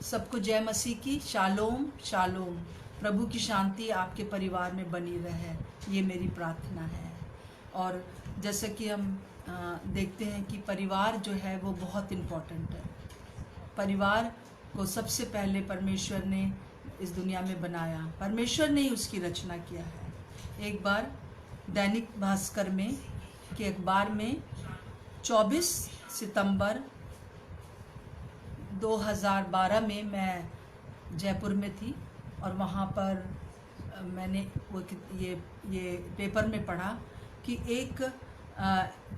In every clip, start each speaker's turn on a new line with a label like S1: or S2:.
S1: सबको जय मसीह की। शालोम शालोम। प्रभु की शांति आपके परिवार में बनी रहे, ये मेरी प्रार्थना है। और जैसे कि हम देखते हैं कि परिवार जो है वो बहुत इम्पोर्टेंट है। परिवार को सबसे पहले परमेश्वर ने इस दुनिया में बनाया, परमेश्वर ने ही उसकी रचना किया है। एक बार दैनिक भास्कर में के अखबार में 24 सितंबर 2012 में मैं जयपुर में थी और वहाँ पर मैंने वो ये पेपर में पढ़ा कि एक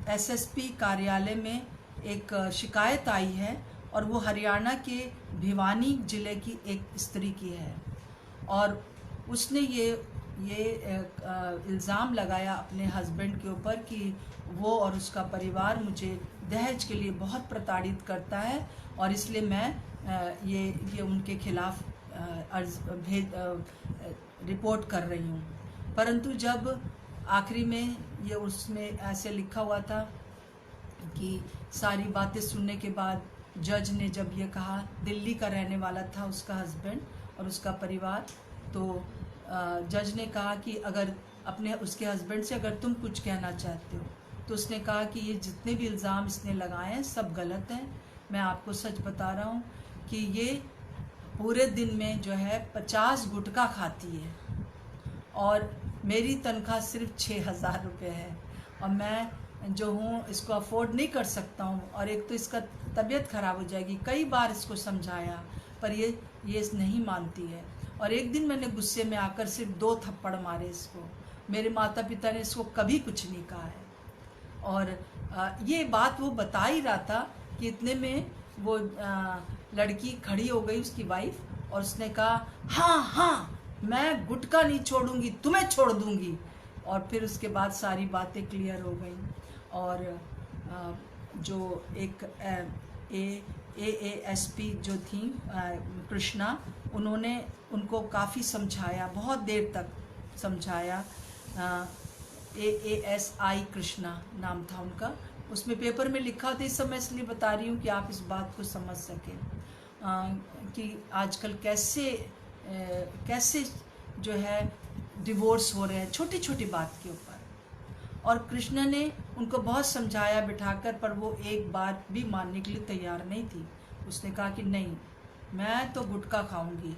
S1: एसएसपी कार्यालय में एक शिकायत आई है और वो हरियाणा के भिवानी ज़िले की एक स्त्री की है। और उसने ये इल्ज़ाम लगाया अपने हस्बैंड के ऊपर कि वो और उसका परिवार मुझे दहेज के लिए बहुत प्रताड़ित करता है और इसलिए मैं ये उनके खिलाफ रिपोर्ट कर रही हूँ। परंतु जब आखिरी में ये उसमें ऐसे लिखा हुआ था कि सारी बातें सुनने के बाद जज ने जब ये कहा, दिल्ली का रहने वाला था उसका हस्बैंड और उसका परिवार, तो जज ने कहा कि अगर उसके हस्बैंड से अगर तुम कुछ कहना चाहते हो, तो उसने कहा कि ये जितने भी इल्ज़ाम इसने लगाए हैं सब गलत हैं। मैं आपको सच बता रहा हूँ कि ये पूरे दिन में जो है 50 गुटखा खाती है और मेरी तनख्वाह सिर्फ 6,000 रुपये है और मैं जो हूँ इसको अफोर्ड नहीं कर सकता हूँ। और एक तो इसका तबीयत ख़राब हो जाएगी। कई बार इसको समझाया पर ये नहीं मानती है। और एक दिन मैंने गुस्से में आकर सिर्फ 2 थप्पड़ मारे इसको। मेरे माता पिता ने इसको कभी कुछ नहीं कहा है। और ये बात वो बता ही रहा था कि इतने में वो लड़की खड़ी हो गई, उसकी वाइफ, और उसने कहा हाँ मैं गुटखा नहीं छोड़ूंगी, तुम्हें छोड़ दूंगी। और फिर उसके बाद सारी बातें क्लियर हो गई। और जो एक AASP जो थी कृष्णा, उन्होंने उनको काफ़ी समझाया, बहुत देर तक समझाया। AASI कृष्णा नाम था उनका। उसमें पेपर में लिखा था, इस समय इसलिए बता रही हूँ कि आप इस बात को समझ सकें कि आजकल कैसे जो है डिवोर्स हो रहे हैं छोटी छोटी बात के ऊपर। और कृष्ण ने उनको बहुत समझाया बिठाकर, पर वो एक बार भी मानने के लिए तैयार नहीं थी। उसने कहा कि नहीं, मैं तो गुटखा खाऊंगी।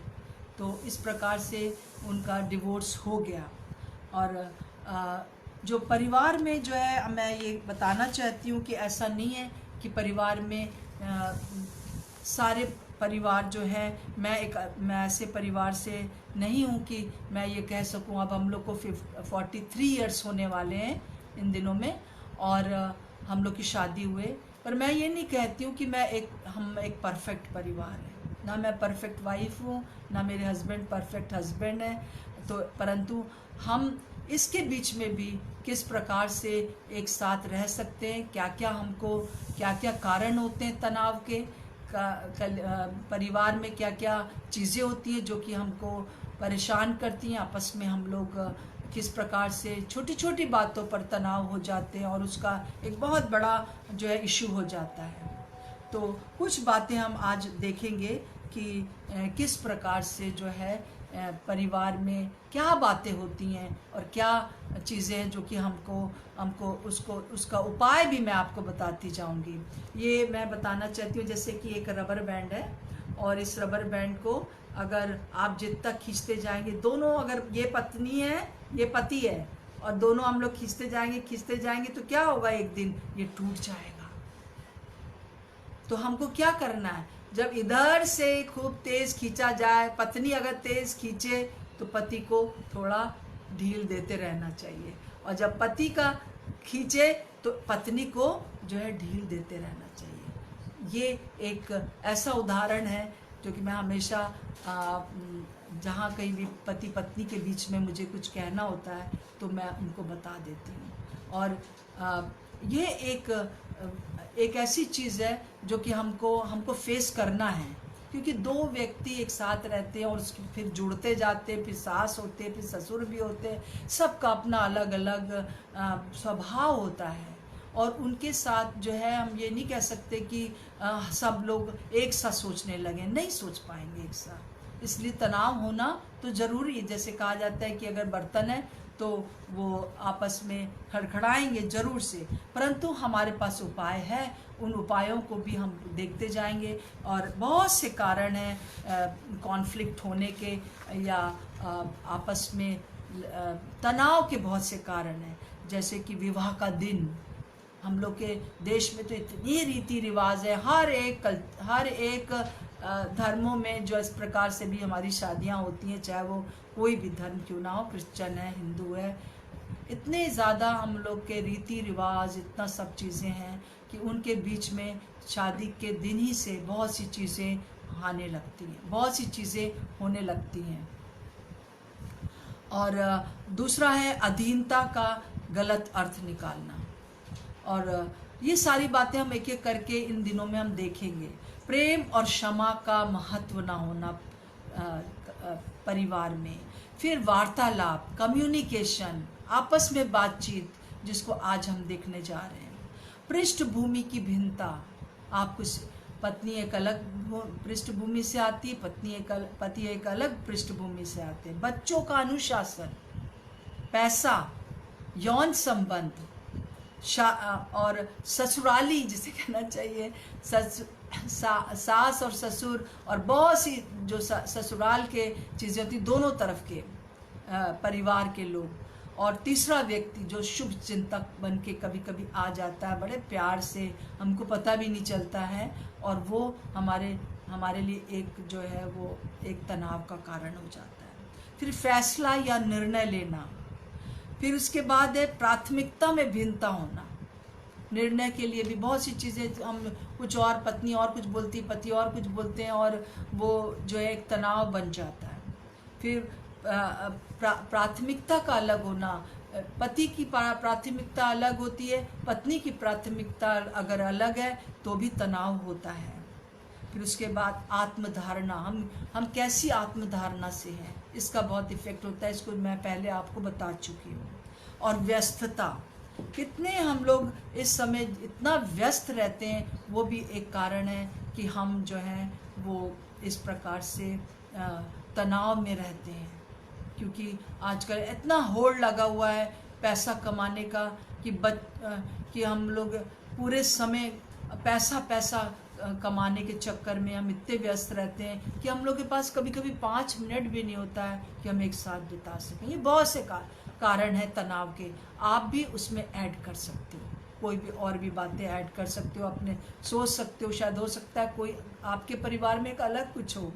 S1: तो इस प्रकार से उनका डिवोर्स हो गया। और जो परिवार में जो है, मैं ये बताना चाहती हूँ कि ऐसा नहीं है कि परिवार में सारे परिवार जो है, मैं ऐसे परिवार से नहीं हूँ कि मैं ये कह सकूँ। अब हम लोग को 43 इयर्स होने वाले हैं इन दिनों में और हम लोग की शादी हुए। पर मैं ये नहीं कहती हूँ कि हम एक परफेक्ट परिवार है। ना मैं परफेक्ट वाइफ हूँ, ना मेरे हस्बैंड परफेक्ट हस्बैंड है। तो परंतु हम इसके बीच में भी किस प्रकार से एक साथ रह सकते हैं, क्या क्या कारण होते हैं तनाव के, परिवार में क्या क्या चीज़ें होती हैं जो कि हमको परेशान करती हैं। आपस में हम लोग किस प्रकार से छोटी छोटी बातों पर तनाव हो जाते हैं और उसका एक बहुत बड़ा जो है इशू हो जाता है। तो कुछ बातें हम आज देखेंगे कि किस प्रकार से जो है परिवार में क्या बातें होती हैं और क्या चीज़ें हैं जो कि हमको उसका उपाय भी मैं आपको बताती जाऊंगी। ये मैं बताना चाहती हूँ, जैसे कि एक रबर बैंड है और इस रबर बैंड को अगर आप जितना खींचते जाएंगे, दोनों, अगर ये पत्नी है ये पति है और दोनों हम लोग खींचते जाएंगे तो क्या होगा, एक दिन ये टूट जाएगा। तो हमको क्या करना है, जब इधर से खूब तेज खींचा जाए, पत्नी अगर तेज खींचे तो पति को थोड़ा ढील देते रहना चाहिए, और जब पति का खींचे तो पत्नी को जो है ढील देते रहना चाहिए। ये एक ऐसा उदाहरण है जो कि मैं हमेशा जहाँ कहीं भी पति पत्नी के बीच में मुझे कुछ कहना होता है तो मैं उनको बता देती हूँ। और ये एक ऐसी चीज़ है जो कि हमको फेस करना है, क्योंकि 2 व्यक्ति एक साथ रहते हैं और उसके फिर जुड़ते जाते हैं, फिर सास होते हैं, फिर ससुर भी होते हैं, सबका अपना अलग अलग स्वभाव होता है। और उनके साथ जो है हम ये नहीं कह सकते कि सब लोग एक साथ सोचने लगे, नहीं सोच पाएंगे एक साथ। इसलिए तनाव होना तो ज़रूरी है। जैसे कहा जाता है कि अगर बर्तन है तो वो आपस में खड़खड़ाएंगे ज़रूर से, परंतु हमारे पास उपाय है, उन उपायों को भी हम देखते जाएंगे। और बहुत से कारण हैं कॉन्फ्लिक्ट होने के या आपस में तनाव के बहुत से कारण हैं। जैसे कि विवाह का दिन, हम लोग के देश में तो इतनी रीति रिवाज है, हर एक धर्मों में जो इस प्रकार से भी हमारी शादियां होती हैं, चाहे वो कोई भी धर्म क्यों ना हो, क्रिश्चियन है, हिंदू है, इतने ज़्यादा हम लोग के रीति रिवाज, इतना सब चीज़ें हैं कि उनके बीच में शादी के दिन ही से बहुत सी चीज़ें आने लगती हैं, बहुत सी चीज़ें होने लगती हैं। और दूसरा है अधीनता का गलत अर्थ निकालना। और ये सारी बातें हम एक एक करके इन दिनों में हम देखेंगे। प्रेम और क्षमा का महत्व ना होना परिवार में। फिर वार्तालाप, कम्युनिकेशन, आपस में बातचीत, जिसको आज हम देखने जा रहे हैं। पृष्ठभूमि की भिन्नता, आप कुछ पत्नी एक अलग पृष्ठभूमि से आती है, पति एक अलग पृष्ठभूमि से आते हैं। बच्चों का अनुशासन, पैसा, यौन संबंध, और ससुराली जिसे कहना चाहिए, सास और ससुर, और बहुत सी जो ससुराल के चीज़ें होती, दोनों तरफ के परिवार के लोग। और तीसरा व्यक्ति जो शुभ चिंतक बन के कभी कभी आ जाता है, बड़े प्यार से, हमको पता भी नहीं चलता है, और वो हमारे लिए एक जो है वो एक तनाव का कारण हो जाता है। फिर फैसला या निर्णय लेना। फिर उसके बाद है प्राथमिकता में भिन्नता होना। निर्णय के लिए भी बहुत सी चीज़ें, हम कुछ और, पत्नी और कुछ बोलती, पति और कुछ बोलते हैं, और वो जो है एक तनाव बन जाता है। फिर प्राथमिकता का अलग होना, पति की प्राथमिकता अलग होती है, पत्नी की प्राथमिकता अगर अलग है तो भी तनाव होता है। फिर उसके बाद आत्मधारणा, हम कैसी आत्मधारणा से हैं, इसका बहुत इफेक्ट होता है। इसको मैं पहले आपको बता चुकी हूँ। और व्यस्तता, कितने हम लोग इस समय इतना व्यस्त रहते हैं, वो भी एक कारण है कि हम जो हैं वो इस प्रकार से तनाव में रहते हैं। क्योंकि आजकल इतना होड़ लगा हुआ है पैसा कमाने का कि हम लोग पूरे समय पैसा कमाने के चक्कर में हम इतने व्यस्त रहते हैं कि हम लोग के पास कभी कभी 5 मिनट भी नहीं होता है कि हम एक साथ बिता सकें। ये बहुत से कारण है तनाव के, आप भी उसमें ऐड कर सकते हो, कोई भी और भी बातें ऐड कर सकते हो, अपने सोच सकते हो। शायद हो सकता है कोई आपके परिवार में एक अलग कुछ हो,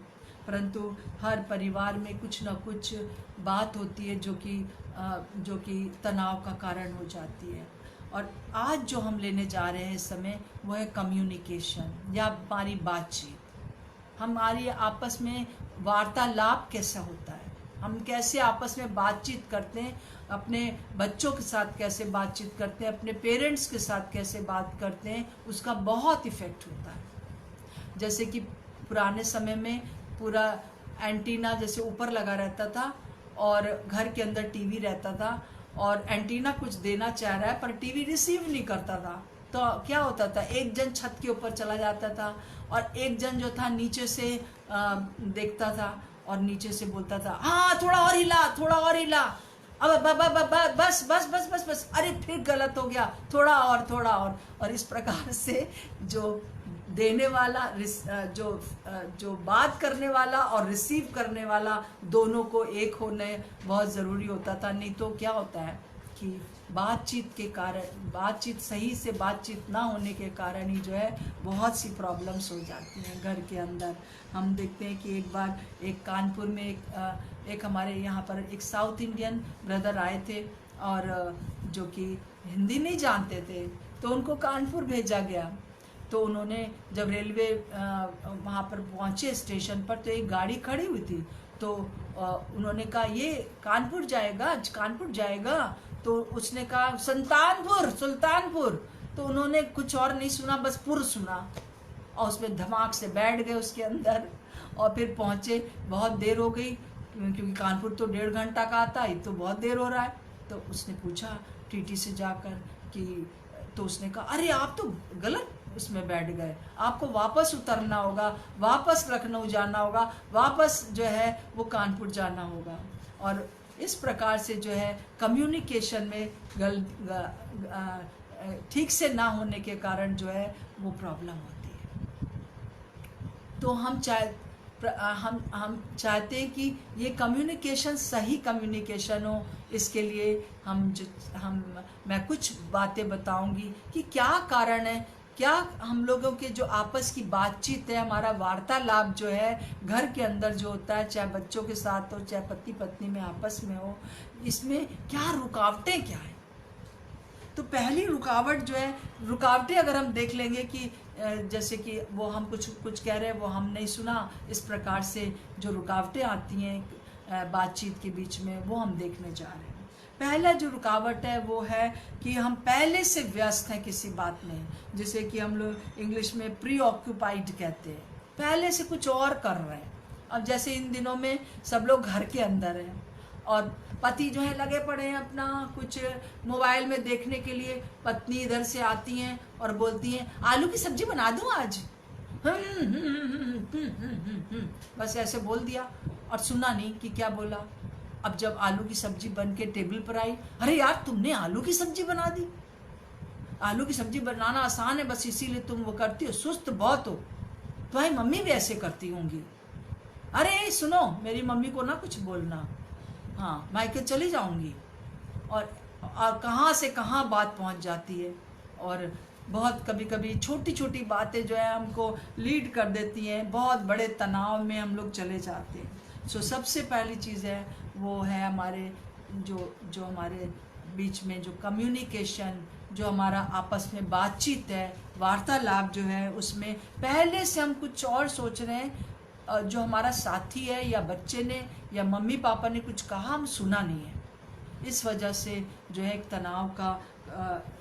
S1: परंतु हर परिवार में कुछ ना कुछ बात होती है जो कि तनाव का कारण हो जाती है। और आज जो हम लेने जा रहे हैं इस समय, वो है कम्युनिकेशन या हमारी बातचीत। हमारी आपस में वार्तालाप कैसा होता है, हम कैसे आपस में बातचीत करते हैं, अपने बच्चों के साथ कैसे बातचीत करते हैं, अपने पेरेंट्स के साथ कैसे बात करते हैं, उसका बहुत इफ़ेक्ट होता है। जैसे कि पुराने समय में पूरा एंटीना जैसे ऊपर लगा रहता था, और घर के अंदर टीवी रहता था, और एंटीना कुछ देना चाह रहा है पर टीवी रिसीव नहीं करता था, तो क्या होता था, एक जन छत के ऊपर चला जाता था और एक जन जो था नीचे से देखता था और नीचे से बोलता था, हाँ थोड़ा और हिला, थोड़ा और हिला, अब बस बस बस बस बस, अरे फिर गलत हो गया, थोड़ा और। और इस प्रकार से जो देने वाला, जो बात करने वाला और रिसीव करने वाला, दोनों को एक होने बहुत ज़रूरी होता था। नहीं तो क्या होता है कि बातचीत के कारण, बातचीत सही से बातचीत ना होने के कारण ही जो है बहुत सी प्रॉब्लम्स हो जाती हैं घर के अंदर। हम देखते हैं कि एक बार एक कानपुर में एक हमारे यहाँ पर एक साउथ इंडियन ब्रदर आए थे, और जो कि हिंदी नहीं जानते थे, तो उनको कानपुर भेजा गया। तो उन्होंने जब रेलवे वहाँ पर पहुँचे स्टेशन पर, तो एक गाड़ी खड़ी हुई थी, तो उन्होंने कहा ये कानपुर जाएगा, तो उसने कहा सुल्तानपुर। तो उन्होंने कुछ और नहीं सुना, बस पुर सुना, और उसमें धमाक से बैठ गए उसके अंदर, और फिर पहुँचे। बहुत देर हो गई, क्योंकि कानपुर तो 1.5 घंटा का आता है, तो बहुत देर हो रहा है। तो उसने पूछा टीटी से जाकर कि तो उसने कहा, अरे आप तो गलत उसमें बैठ गए, आपको वापस उतरना होगा, वापस लखनऊ जाना होगा, वापस जो है वो कानपुर जाना होगा। और इस प्रकार से जो है कम्युनिकेशन में ठीक से ना होने के कारण जो है वो प्रॉब्लम होती है। तो हम चाहते हैं कि ये कम्युनिकेशन सही कम्युनिकेशन हो। इसके लिए मैं कुछ बातें बताऊंगी कि क्या कारण है, क्या हम लोगों के जो आपस की बातचीत है, हमारा वार्तालाप जो है घर के अंदर जो होता है, चाहे बच्चों के साथ हो, चाहे पति पत्नी में आपस में हो, इसमें क्या रुकावटें क्या है। तो पहली रुकावट जो है, रुकावटें अगर हम देख लेंगे कि जैसे कि वो हम कुछ कह रहे हैं, वो हम नहीं सुना, इस प्रकार से जो रुकावटें आती हैं बातचीत के बीच में, वो हम देखने जा रहे हैं। पहला जो रुकावट है वो है कि हम पहले से व्यस्त हैं किसी बात में, जैसे कि हम लोग इंग्लिश में प्री ऑक्यूपाइड कहते हैं, पहले से कुछ और कर रहे हैं। अब जैसे इन दिनों में सब लोग घर के अंदर हैं और पति जो है लगे पड़े हैं अपना कुछ मोबाइल में देखने के लिए, पत्नी इधर से आती हैं और बोलती हैं, आलू की सब्जी बना दूं आज, बस ऐसे बोल दिया और सुना नहीं कि क्या बोला। अब जब आलू की सब्जी बन के टेबल पर आई, अरे यार तुमने आलू की सब्जी बना दी, आलू की सब्जी बनाना आसान है, बस इसीलिए तुम वो करती हो, सुस्त बहुत हो, तुम्हारी मम्मी भी ऐसे करती होंगी, अरे सुनो मेरी मम्मी को ना कुछ बोलना, हाँ मायके चली जाऊंगी। और कहाँ से कहाँ बात पहुँच जाती है। और बहुत कभी कभी छोटी छोटी बातें जो है हमको लीड कर देती हैं, बहुत बड़े तनाव में हम लोग चले जाते हैं। सो सबसे पहली चीज़ है वो है हमारे जो हमारे बीच में जो कम्युनिकेशन, जो हमारा आपस में बातचीत है, वार्तालाप जो है, उसमें पहले से हम कुछ और सोच रहे हैं, जो हमारा साथी है या बच्चे ने या मम्मी पापा ने कुछ कहा, हम सुना नहीं है। इस वजह से जो है एक तनाव का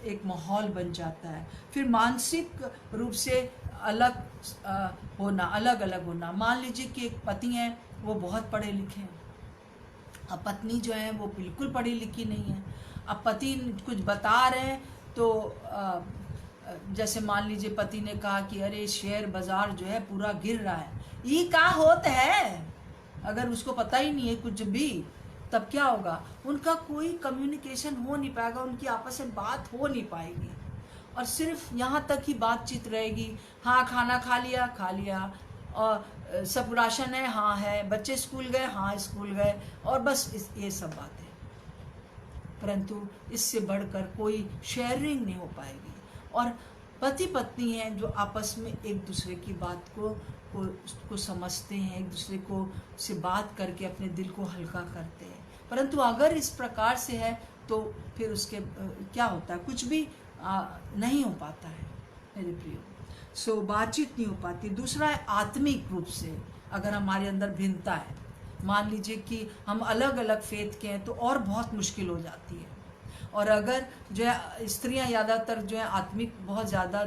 S1: एक माहौल बन जाता है। फिर मानसिक रूप से अलग अलग होना। मान लीजिए कि एक पति हैं, वो बहुत पढ़े लिखे हैं, अब पत्नी जो है वो बिल्कुल पढ़ी लिखी नहीं है। अब पति कुछ बता रहे हैं तो जैसे मान लीजिए पति ने कहा कि अरे शेयर बाजार जो है पूरा गिर रहा है, ये क्या होता है, अगर उसको पता ही नहीं है कुछ भी, तब क्या होगा, उनका कोई कम्युनिकेशन हो नहीं पाएगा, उनकी आपस में बात हो नहीं पाएगी और सिर्फ यहाँ तक ही बातचीत रहेगी। हाँ खाना खा लिया और सब राशन है, हाँ है, बच्चे स्कूल गए, हाँ स्कूल गए, और बस ये सब बातें, परंतु इससे बढ़कर कोई शेयरिंग नहीं हो पाएगी। और पति पत्नी हैं जो आपस में एक दूसरे की बात को समझते हैं, एक दूसरे को से बात करके अपने दिल को हल्का करते हैं। परंतु अगर इस प्रकार से है तो फिर उसके क्या होता है, कुछ भी नहीं हो पाता है मेरे प्रियो। बातचीत नहीं हो पाती। दूसरा है आत्मिक रूप से अगर हमारे अंदर भिन्नता है, मान लीजिए कि हम अलग अलग फेथ के हैं तो और बहुत मुश्किल हो जाती है। और अगर जो है स्त्रियां ज़्यादातर जो है आत्मिक बहुत ज़्यादा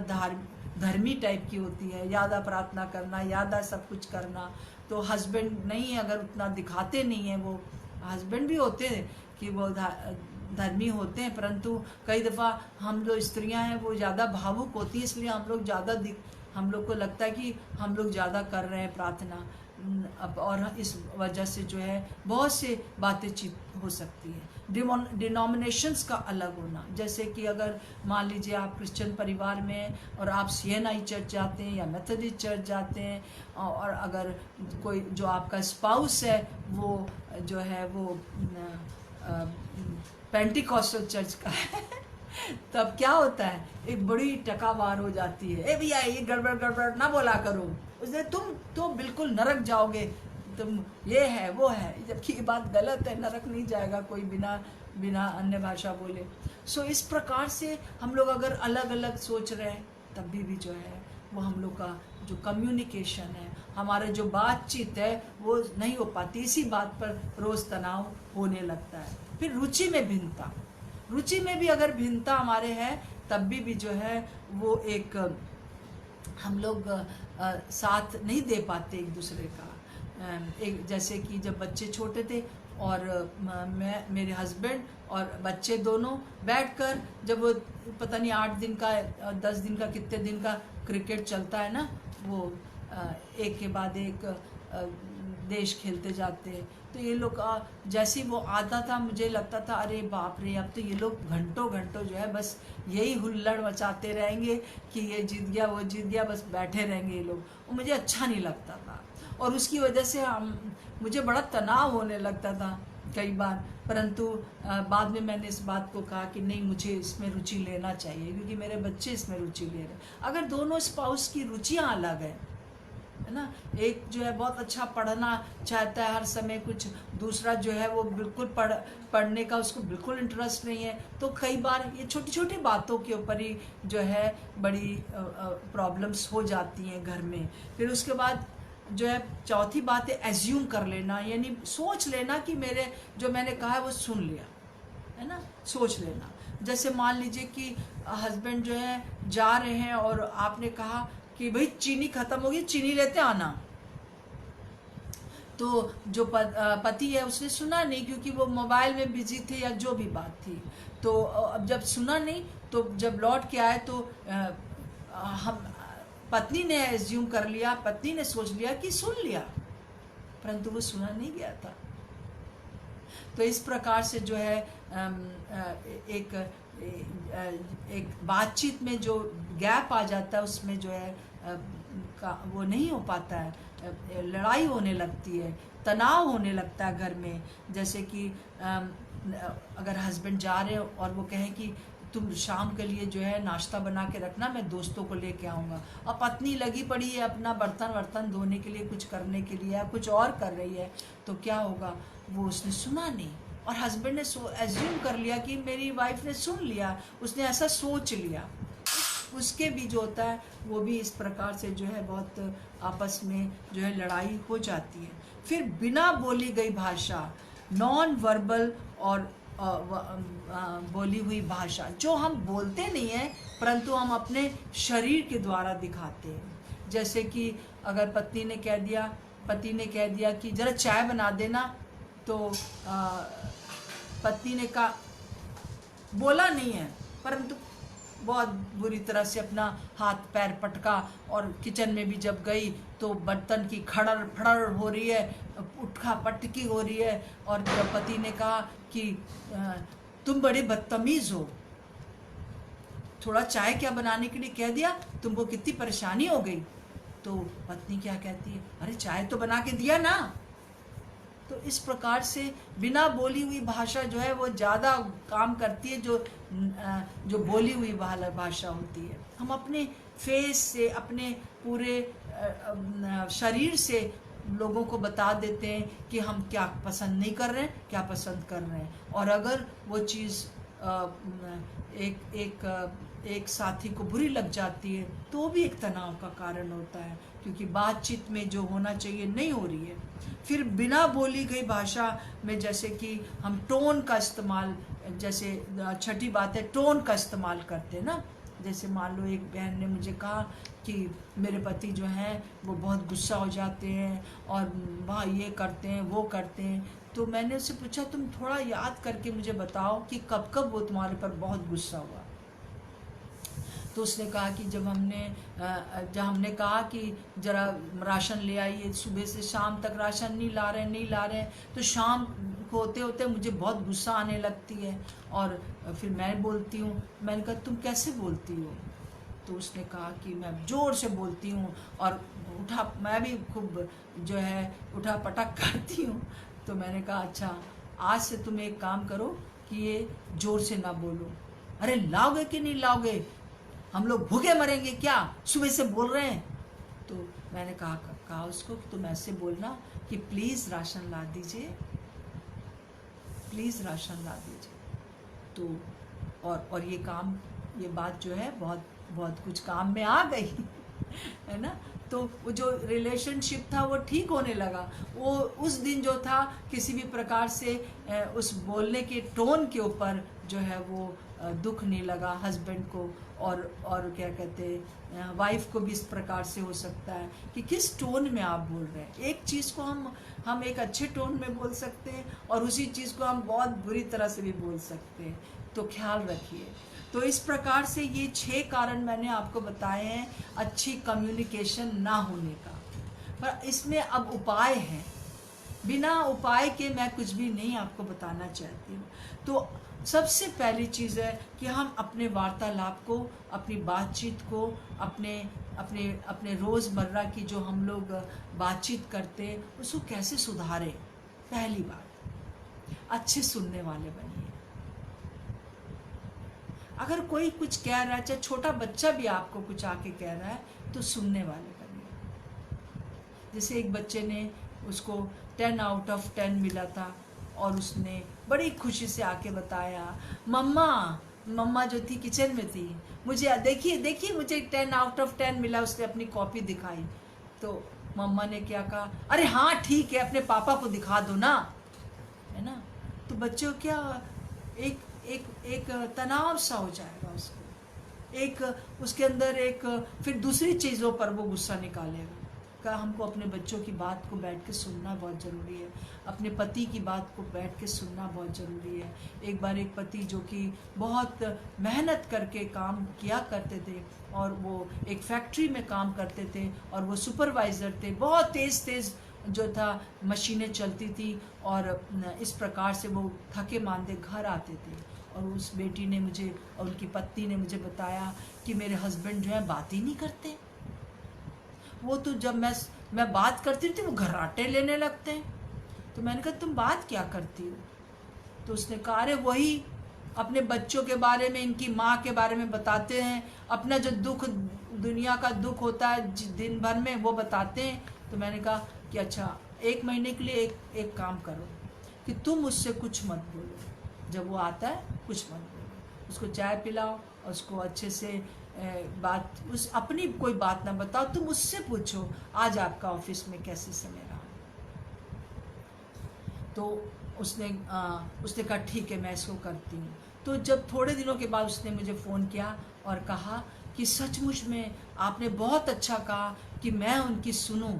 S1: धर्मी टाइप की होती है, ज़्यादा प्रार्थना करना, ज़्यादा सब कुछ करना, तो हस्बैंड नहीं अगर उतना दिखाते नहीं है, वो हस्बैंड भी होते हैं कि वो धर्मी होते हैं, परंतु कई दफ़ा हम जो स्त्रियां हैं वो ज़्यादा भावुक होती हैं, इसलिए हम लोग को लगता है कि हम लोग ज़्यादा कर रहे हैं प्रार्थना। अब और इस वजह से जो है बहुत से बातचीत हो सकती है। डिनोमिनेशंस का अलग होना, जैसे कि अगर मान लीजिए आप क्रिश्चियन परिवार में हैं और आप सीएनआई चर्च जाते हैं या मेथोडिस्ट चर्च जाते हैं, और अगर कोई जो आपका स्पाउस है वो जो है वो पेंटिकॉस्टल चर्च का है तब क्या होता है, एक बड़ी टकावार हो जाती है, ए भैया ये गड़बड़ ना बोला करो, उसने तुम तो बिल्कुल नरक जाओगे, तुम ये है वो है, जबकि ये बात गलत है, नरक नहीं जाएगा कोई बिना अन्य भाषा बोले। इस प्रकार से हम लोग अगर अलग अलग सोच रहे हैं तब भी जो है वो हम लोग का जो कम्युनिकेशन है, हमारे जो बातचीत है वो नहीं हो पाती। इसी बात पर रोज़ तनाव होने लगता है। फिर रुचि में भिन्नता, रुचि में भी अगर भिन्नता हमारे है तब भी जो है वो एक हम लोग साथ नहीं दे पाते एक दूसरे का। एक जैसे कि जब बच्चे छोटे थे और मैं, मेरे हस्बैंड और बच्चे दोनों बैठकर, जब वो पता नहीं 8 दिन का 10 दिन का कितने दिन का क्रिकेट चलता है ना, वो एक के बाद एक देश खेलते जाते हैं, तो ये लोग जैसे ही वो आता था मुझे लगता था अरे बाप रे, अब तो ये लोग घंटों घंटों जो है बस यही हुल्लड़ मचाते रहेंगे कि ये जीत गया वो जीत गया, बस बैठे रहेंगे ये लोग, और मुझे अच्छा नहीं लगता था। और उसकी वजह से मुझे बड़ा तनाव होने लगता था कई बार। परंतु बाद में मैंने इस बात को कहा कि नहीं, मुझे इसमें रुचि लेना चाहिए, क्योंकि मेरे बच्चे इसमें रुचि ले रहे हैं। अगर दोनों स्पाउस की रुचियाँ अलग है ना, एक जो है बहुत अच्छा पढ़ना चाहता है हर समय कुछ, दूसरा जो है वो बिल्कुल पढ़ने का उसको बिल्कुल इंटरेस्ट नहीं है, तो कई बार ये छोटी छोटी बातों के ऊपर ही जो है बड़ी प्रॉब्लम्स हो जाती हैं घर में। फिर उसके बाद जो है चौथी बात है एज्यूम कर लेना, यानी सोच लेना कि मेरे जो मैंने कहा है वो सुन लिया, है ना, सोच लेना। जैसे मान लीजिए कि हस्बैंड जो है जा रहे हैं और आपने कहा कि भाई चीनी खत्म होगी, चीनी लेते आना, तो जो पति है उसने सुना नहीं, क्योंकि वो मोबाइल में बिजी थे या जो भी बात थी। तो अब जब सुना नहीं, तो जब लौट के आए तो हम पत्नी ने एज्यूम कर लिया, पत्नी ने सोच लिया कि सुन लिया, परंतु वो सुना नहीं गया था। तो इस प्रकार से जो है एक बातचीत में जो गैप आ जाता है उसमें जो है वो नहीं हो पाता है, लड़ाई होने लगती है, तनाव होने लगता है घर में। जैसे कि अगर हस्बैंड जा रहे हो और वो कहें कि तुम शाम के लिए जो है नाश्ता बना के रखना, मैं दोस्तों को लेके आऊँगा, और पत्नी लगी पड़ी है अपना बर्तन धोने के लिए, कुछ करने के लिए या कुछ और कर रही है, तो क्या होगा, वो उसने सुना नहीं, और हस्बैंड ने एज्यूम कर लिया कि मेरी वाइफ ने सुन लिया, उसने ऐसा सोच लिया। उसके भी जो होता है वो भी इस प्रकार से जो है बहुत आपस में जो है लड़ाई हो जाती है। फिर बिना बोली गई भाषा, नॉन वर्बल और बोली हुई भाषा, जो हम बोलते नहीं हैं परंतु हम अपने शरीर के द्वारा दिखाते हैं। जैसे कि अगर पति ने कह दिया कि जरा चाय बना देना, तो पत्नी ने कहा, बोला नहीं है परंतु बहुत बुरी तरह से अपना हाथ पैर पटका, और किचन में भी जब गई तो बर्तन की खड़र फड़र हो रही है, उठा पटकी हो रही है, और जब पति ने कहा कि तुम बड़े बदतमीज हो, थोड़ा चाय क्या बनाने के लिए कह दिया, तुमको कितनी परेशानी हो गई, तो पत्नी क्या कहती है, अरे चाय तो बना के दिया ना। तो इस प्रकार से बिना बोली हुई भाषा जो है वो ज़्यादा काम करती है जो बोली हुई भाषा होती है। हम अपने फेस से, अपने पूरे शरीर से लोगों को बता देते हैं कि हम क्या पसंद नहीं कर रहे हैं, क्या पसंद कर रहे हैं, और अगर वो चीज़ एक साथी को बुरी लग जाती है तो वो भी एक तनाव का कारण होता है, क्योंकि बातचीत में जो होना चाहिए नहीं हो रही है। फिर बिना बोली गई भाषा में जैसे कि हम टोन का इस्तेमाल, जैसे छठी बात है टोन का इस्तेमाल करते हैं ना। जैसे मान लो एक बहन ने मुझे कहा कि मेरे पति जो हैं वो बहुत गुस्सा हो जाते हैं और वहाँ ये करते हैं वो करते हैं, तो मैंने उससे पूछा तुम थोड़ा याद करके मुझे बताओ कि कब कब वो तुम्हारे पर बहुत गुस्सा हुआ। तो उसने कहा कि जब हमने कहा कि ज़रा राशन ले आइए, सुबह से शाम तक राशन नहीं ला रहे, तो शाम को होते होते मुझे बहुत गुस्सा आने लगती है, और फिर मैं बोलती हूँ। मैंने कहा तुम कैसे बोलती हो? तो उसने कहा कि मैं ज़ोर से बोलती हूँ और मैं भी खूब जो है उठा पटक करती हूँ। तो मैंने कहा अच्छा, आज से तुम एक काम करो कि ये ज़ोर से ना बोलो। अरे लाओगे कि नहीं लाओगे, हम लोग भूखे मरेंगे क्या, सुबह से बोल रहे हैं। तो मैंने कहा उसको कि तुम ऐसे बोलना कि प्लीज़ राशन ला दीजिए, प्लीज़ राशन ला दीजिए। तो और ये बात जो है बहुत कुछ काम में आ गई है ना। तो वो जो रिलेशनशिप था वो ठीक होने लगा। वो उस दिन जो था किसी भी प्रकार से उस बोलने के टोन के ऊपर जो है वो दुख नहीं लगा हस्बैंड को, और क्या कहते हैं वाइफ को भी इस प्रकार से हो सकता है कि किस टोन में आप बोल रहे हैं। एक चीज़ को हम एक अच्छे टोन में बोल सकते हैं और उसी चीज़ को हम बहुत बुरी तरह से भी बोल सकते हैं, तो ख्याल रखिए। तो इस प्रकार से ये 6 कारण मैंने आपको बताए हैं अच्छी कम्युनिकेशन ना होने का। पर इसमें अब उपाय हैं, बिना उपाय के मैं कुछ भी नहीं आपको बताना चाहती हूँ। तो सबसे पहली चीज़ है कि हम अपने वार्तालाप को, अपनी बातचीत को, अपने अपने अपने रोज़मर्रा की जो हम लोग बातचीत करते हैं उसको कैसे सुधारें। पहली बात, अच्छे सुनने वाले बनिए। अगर कोई कुछ कह रहा है, चाहे छोटा बच्चा भी आपको कुछ आके कह रहा है, तो सुनने वाले बनिए। जैसे एक बच्चे ने, उसको 10 आउट ऑफ 10 मिला था और उसने बड़ी खुशी से आके बताया, मम्मा जो थी किचन में थी, मुझे देखिए मुझे 10 आउट ऑफ 10 मिला। उसने अपनी कॉपी दिखाई तो मम्मा ने क्या कहा, अरे हाँ ठीक है, अपने पापा को दिखा दो ना, है ना। तो बच्चों क्या एक एक एक तनाव सा हो जाएगा उसको, एक उसके अंदर एक फिर दूसरी चीज़ों पर वो गुस्सा निकालेगा। का हमको अपने बच्चों की बात को बैठ के सुनना बहुत ज़रूरी है, अपने पति की बात को बैठ के सुनना बहुत ज़रूरी है। एक बार एक पति जो कि बहुत मेहनत करके काम किया करते थे और वो एक फैक्ट्री में काम करते थे और वो सुपरवाइज़र थे, बहुत तेज़ जो था मशीनें चलती थी और इस प्रकार से वो थके मांदे घर आते थे। और उस बेटी ने मुझे और उनकी पत्नी ने मुझे बताया कि मेरे हस्बैंड जो है बात ही नहीं करते, वो तो जब मैं बात करती थी वो घर्राटे लेने लगते हैं। तो मैंने कहा तुम बात क्या करती हो? तो उसने कहा अरे वही अपने बच्चों के बारे में, इनकी माँ के बारे में बताते हैं, अपना जो दुख, दुनिया का दुख होता है दिन भर में, वो बताते हैं। तो मैंने कहा कि अच्छा 1 महीने के लिए एक काम करो कि तुम उससे कुछ मत बोलो, जब वो आता है कुछ मत बोलो, उसको चाय पिलाओ, उसको अच्छे से बात, उस अपनी कोई बात ना बताओ, तुम उससे पूछो आज आपका ऑफिस में कैसे समय रहा। तो उसने कहा ठीक है मैं इसको करती हूँ। तो जब थोड़े दिनों के बाद उसने मुझे फ़ोन किया और कहा कि सचमुच में आपने बहुत अच्छा कहा कि मैं उनकी सुनूं,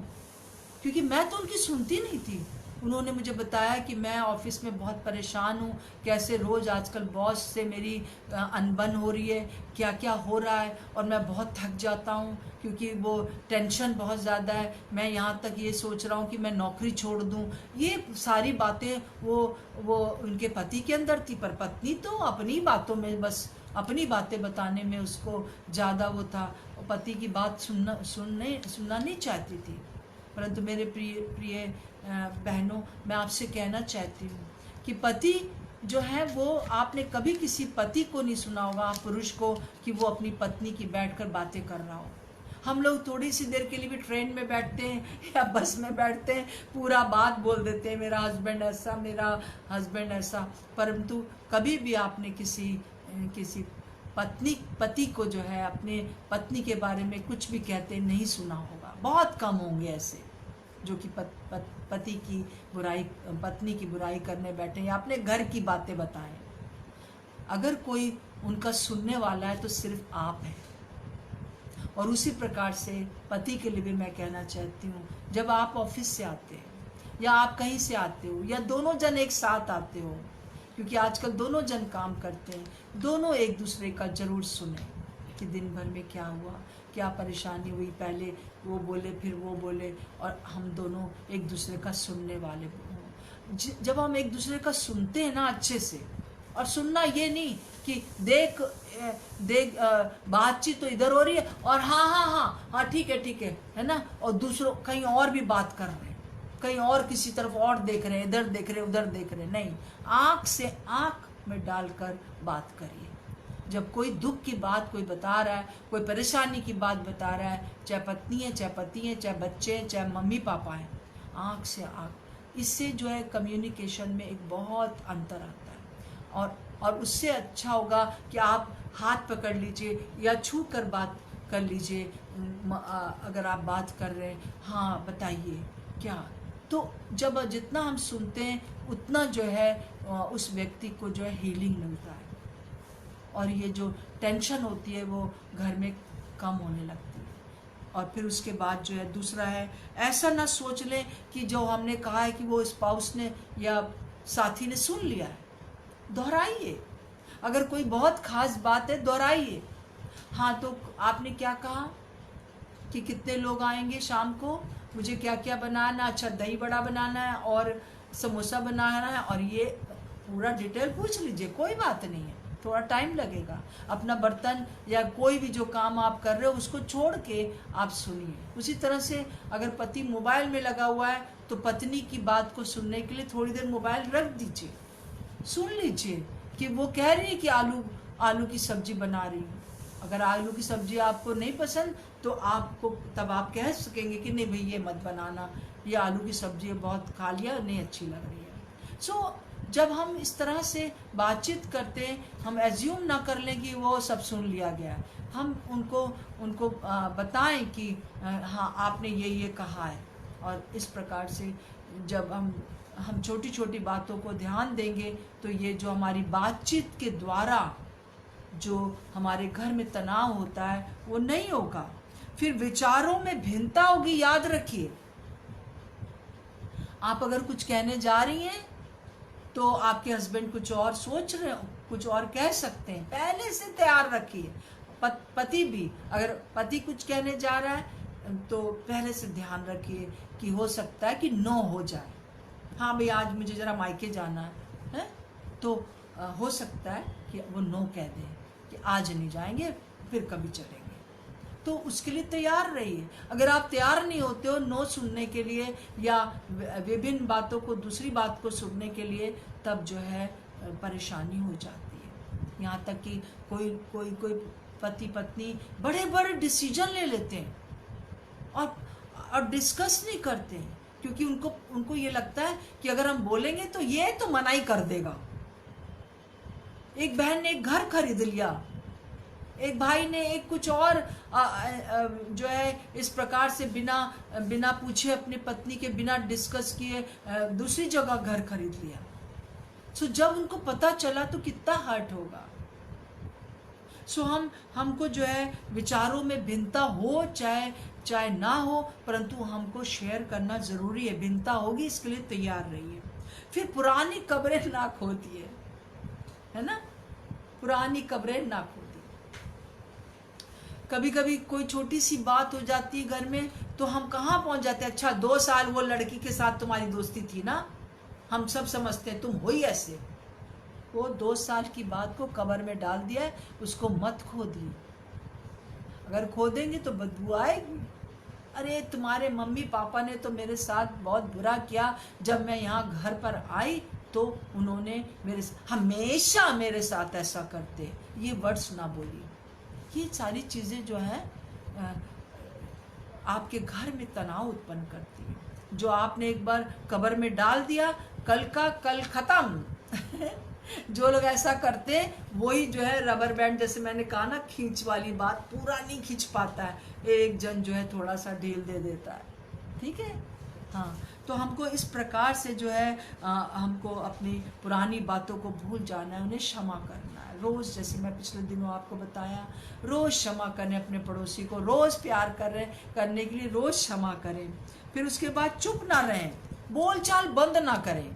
S1: क्योंकि मैं तो उनकी सुनती नहीं थी। उन्होंने मुझे बताया कि मैं ऑफिस में बहुत परेशान हूँ, कैसे रोज़ आजकल बॉस से मेरी अनबन हो रही है, क्या क्या हो रहा है, और मैं बहुत थक जाता हूँ क्योंकि वो टेंशन बहुत ज़्यादा है। मैं यहाँ तक ये सोच रहा हूँ कि मैं नौकरी छोड़ दूँ। ये सारी बातें वो उनके पति के अंदर थी, पर पत्नी तो अपनी बातों में, बस अपनी बातें बताने में उसको ज़्यादा वो था, पति की बात सुनना नहीं चाहती थी। परंतु मेरे प्रिय बहनों, मैं आपसे कहना चाहती हूँ कि पति जो है वो, आपने कभी किसी पति को नहीं सुना होगा, पुरुष को, कि वो अपनी पत्नी की बैठकर बातें कर रहा हो। हम लोग थोड़ी सी देर के लिए भी ट्रेन में बैठते हैं या बस में बैठते हैं, पूरा बात बोल देते हैं, मेरा हस्बैंड ऐसा, मेरा हस्बैंड ऐसा। परंतु कभी भी आपने किसी पति को जो है अपने पत्नी के बारे में कुछ भी कहते नहीं सुना होगा। बहुत कम होंगे ऐसे जो कि पत्नी की बुराई करने बैठे या अपने घर की बातें बताएं। अगर कोई उनका सुनने वाला है तो सिर्फ आप हैं। और उसी प्रकार से पति के लिए भी मैं कहना चाहती हूँ, जब आप ऑफिस से आते हैं या आप कहीं से आते हो या दोनों जन एक साथ आते हो, क्योंकि आजकल दोनों जन काम करते हैं, दोनों एक दूसरे का जरूर सुने कि दिन भर में क्या हुआ, क्या परेशानी हुई, पहले वो बोले फिर वो बोले, और हम दोनों एक दूसरे का सुनने वाले हों। जब हम एक दूसरे का सुनते हैं ना अच्छे से, और सुनना ये नहीं कि देख बातचीत तो इधर हो रही है और हाँ ठीक है ना, और दूसरों कहीं और भी बात कर रहे हैं, कहीं और किसी तरफ और देख रहे हैं, इधर देख रहे हैं उधर देख रहे हैं। नहीं, आँख से आँख में डालकर बात करिए। जब कोई दुख की बात कोई बता रहा है, कोई परेशानी की बात बता रहा है, चाहे पत्नी है, चाहे पति है, चाहे बच्चे हैं, चाहे मम्मी पापा हैं, आँख से आँख, इससे जो है कम्युनिकेशन में एक बहुत अंतर आता है। और उससे अच्छा होगा कि आप हाथ पकड़ लीजिए या छू कर बात कर लीजिए। अगर आप बात कर रहे हैं, हाँ बताइए क्या, तो जब जितना हम सुनते हैं उतना जो है उस व्यक्ति को जो है हीलिंग मिलता है। और ये जो टेंशन होती है वो घर में कम होने लगती है। और फिर उसके बाद जो है दूसरा है, ऐसा ना सोच लें कि जो हमने कहा है कि वो स्पाउस ने या साथी ने सुन लिया है। दोहराइए, अगर कोई बहुत खास बात है दोहराइए। हाँ तो आपने क्या कहा कि कितने लोग आएंगे शाम को, मुझे क्या क्या बनाना, अच्छा दही बड़ा बनाना है और समोसा बनाना है, और ये पूरा डिटेल पूछ लीजिए, कोई बात नहीं है, थोड़ा टाइम लगेगा। अपना बर्तन या कोई भी जो काम आप कर रहे हो उसको छोड़ के आप सुनिए। उसी तरह से अगर पति मोबाइल में लगा हुआ है तो पत्नी की बात को सुनने के लिए थोड़ी देर मोबाइल रख दीजिए, सुन लीजिए कि वो कह रही है कि आलू की सब्जी बना रही हूँ। अगर आलू की सब्जी आपको नहीं पसंद तो आपको तब आप कह सकेंगे कि नहीं भाई ये मत बनाना, ये आलू की सब्जी बहुत खा लिया, नहीं अच्छी लग रही है। सो जब हम इस तरह से बातचीत करते हैं, हम एज्यूम ना कर लें कि वो सब सुन लिया गया। हम उनको बताएं कि हाँ आपने ये कहा है। और इस प्रकार से जब हम छोटी छोटी बातों को ध्यान देंगे तो ये जो हमारी बातचीत के द्वारा जो हमारे घर में तनाव होता है वो नहीं होगा। फिर विचारों में भिन्नता होगी। याद रखिए, आप अगर कुछ कहने जा रही हैं तो आपके हस्बैंड कुछ और सोच रहे हो, कुछ और कह सकते हैं, पहले से तैयार रखिए। पति भी, अगर पति कुछ कहने जा रहा है तो पहले से ध्यान रखिए कि हो सकता है कि नो हो जाए। हाँ भाई आज मुझे ज़रा मायके जाना है, तो हो सकता है कि वो नो कह दें कि आज नहीं जाएंगे, फिर कभी चलेंगे। तो उसके लिए तैयार रहिए। अगर आप तैयार नहीं होते हो नो सुनने के लिए या विभिन्न बातों को, दूसरी बात को सुनने के लिए, तब जो है परेशानी हो जाती है। यहाँ तक कि कोई पति पत्नी बड़े बड़े डिसीजन ले लेते हैं और डिस्कस नहीं करते हैं, क्योंकि उनको ये लगता है कि अगर हम बोलेंगे तो ये तो मना ही कर देगा। एक बहन ने एक घर खरीद लिया, एक भाई ने एक कुछ और जो है इस प्रकार से बिना पूछे अपनी पत्नी के, बिना डिस्कस किए दूसरी जगह घर खरीद लिया। सो जब उनको पता चला तो कितना हर्ट होगा। सो हमको जो है विचारों में भिन्नता हो चाहे ना हो, परंतु हमको शेयर करना जरूरी है। भिन्नता होगी, इसके लिए तैयार रहिए। फिर पुरानी कब्रें ना खोदिए, है ना, पुरानी कब्रें ना खोदिए। कभी कभी कोई छोटी सी बात हो जाती है घर में तो हम कहाँ पहुंच जाते हैं, अच्छा 2 साल वो लड़की के साथ तुम्हारी दोस्ती थी ना, हम सब समझते हैं तुम हो ही ऐसे। वो 2 साल की बात को कब्र में डाल दिया है, उसको मत खोदिए। अगर खोदेंगे तो बदबू आएगी। अरे तुम्हारे मम्मी पापा ने तो मेरे साथ बहुत बुरा किया, जब मैं यहाँ घर पर आई तो उन्होंने हमेशा मेरे साथ ऐसा करते, ये वर्ड्स ना बोलिए। ये सारी चीज़ें जो हैं आपके घर में तनाव उत्पन्न करती है। जो आपने एक बार कब्र में डाल दिया, कल का कल खत्म। जो लोग ऐसा करते वही जो है रबर बैंड, जैसे मैंने कहा ना, खींच वाली बात पूरा नहीं खींच पाता है, एक जन जो है थोड़ा सा ढील दे देता है। ठीक है, हाँ। तो हमको इस प्रकार से जो है हमको अपनी पुरानी बातों को भूल जाना है, उन्हें क्षमा करना है रोज़। जैसे मैं पिछले दिनों आपको बताया, रोज़ क्षमा करें अपने पड़ोसी को, रोज़ प्यार करने के लिए रोज़ क्षमा करें। फिर उसके बाद चुप ना रहें, बोलचाल बंद ना करें।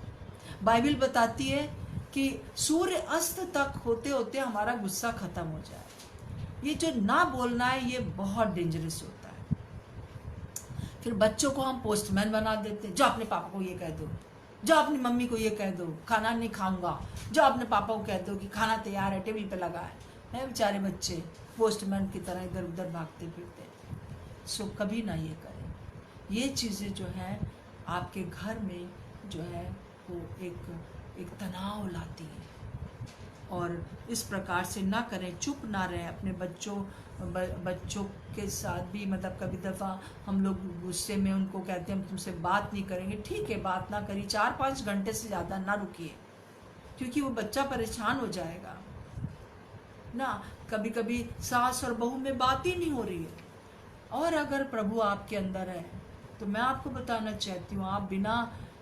S1: बाइबल बताती है कि सूर्य अस्त तक होते होते हमारा गुस्सा खत्म हो जाए। ये जो ना बोलना है ये बहुत डेंजरस होता है। फिर बच्चों को हम पोस्टमैन बना देते हैं, जो अपने पापा को ये कह दो, जो अपनी मम्मी को ये कह दो खाना नहीं खाऊंगा, जो अपने पापा को कह दो कि खाना तैयार है, टेबल पे लगा है। बेचारे बच्चे पोस्टमैन की तरह इधर उधर भागते फिरते। सो कभी ना ये करें। ये चीज़ें जो हैं आपके घर में जो है वो एक तनाव लाती है, और इस प्रकार से ना करें। चुप ना रहें। अपने बच्चों के साथ भी, मतलब कभी दफ़ा हम लोग गुस्से में उनको कहते हैं हम तुमसे बात नहीं करेंगे। ठीक है, बात ना करिए, 4-5 घंटे से ज़्यादा ना रुकिए, क्योंकि वो बच्चा परेशान हो जाएगा ना। कभी कभी सास और बहू में बात ही नहीं हो रही है, और अगर प्रभु आपके अंदर है तो मैं आपको बताना चाहती हूँ, आप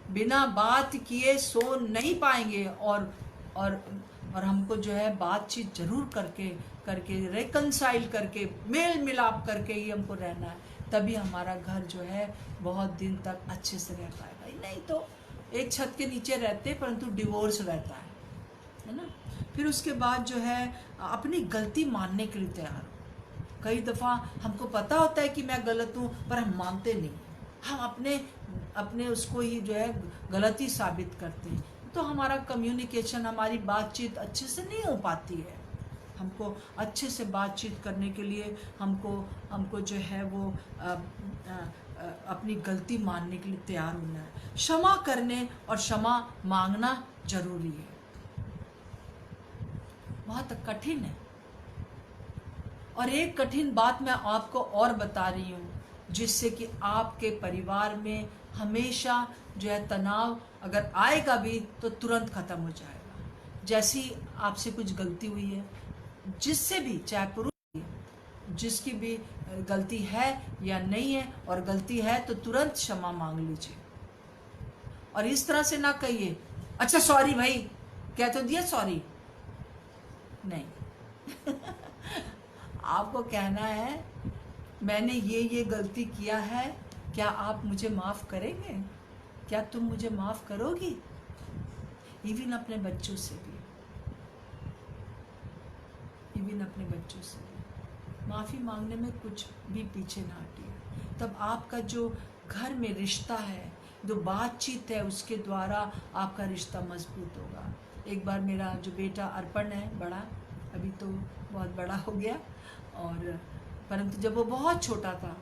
S1: बिना बात किए सो नहीं पाएंगे, और और हमको जो है बातचीत जरूर करके करके रेकनसाइल करके मेल मिलाप करके ही हमको रहना है, तभी हमारा घर जो है बहुत दिन तक अच्छे से रह पाएगा। नहीं तो एक छत के नीचे रहते परंतु डिवोर्स रहता है ना। फिर उसके बाद जो है अपनी गलती मानने के लिए तैयार हो। कई दफ़ा हमको पता होता है कि मैं गलत हूँ पर हम मानते नहीं, हम अपने अपने उसको ही जो है गलती साबित करते हैं, तो हमारा कम्युनिकेशन, हमारी बातचीत अच्छे से नहीं हो पाती है। हमको अच्छे से बातचीत करने के लिए हमको जो है वो अपनी गलती मानने के लिए तैयार होना है। क्षमा करने और क्षमा मांगना जरूरी है। बहुत कठिन है। और एक कठिन बात मैं आपको और बता रही हूँ, जिससे कि आपके परिवार में हमेशा जो है तनाव अगर आएगा भी तो तुरंत ख़त्म हो जाएगा। जैसी आपसे कुछ गलती हुई है, जिससे भी, चाहे पुरुष जिसकी भी गलती है या नहीं है, और गलती है तो तुरंत क्षमा मांग लीजिए। और इस तरह से ना कहिए अच्छा सॉरी भाई, कह तो दिया सॉरी, नहीं आपको कहना है मैंने ये गलती किया है, क्या आप मुझे माफ़ करेंगे, क्या तुम मुझे माफ़ करोगी। इवन अपने बच्चों से भी, माफ़ी मांगने में कुछ भी पीछे ना हटिए। तब आपका जो घर में रिश्ता है, जो बातचीत है, उसके द्वारा आपका रिश्ता मजबूत होगा। एक बार मेरा जो बेटा अर्पण है बड़ा, अभी तो बहुत बड़ा हो गया, और परंतु जब वो बहुत छोटा था